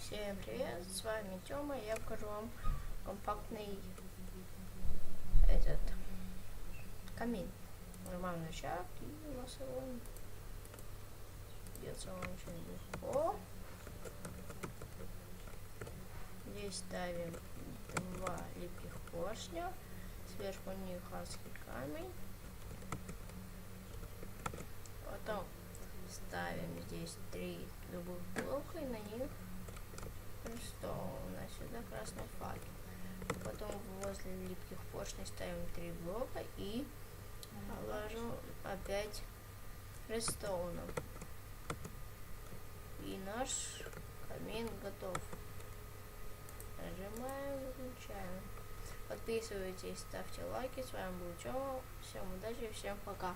Всем привет, с вами Тёма, я покажу вам компактный камин. Нормальный шаг, и у нас он делается очень легко. Здесь ставим два липких поршня, сверху них адский камень. Потом ставим здесь 3 любых блока и на них redstone, сюда красный факел. Потом возле липких поршней ставим 3 блока и ложим опять redstone. И наш камин готов. Нажимаем, выключаем. Подписывайтесь, ставьте лайки. С вами был Тёма. Всем удачи, всем пока.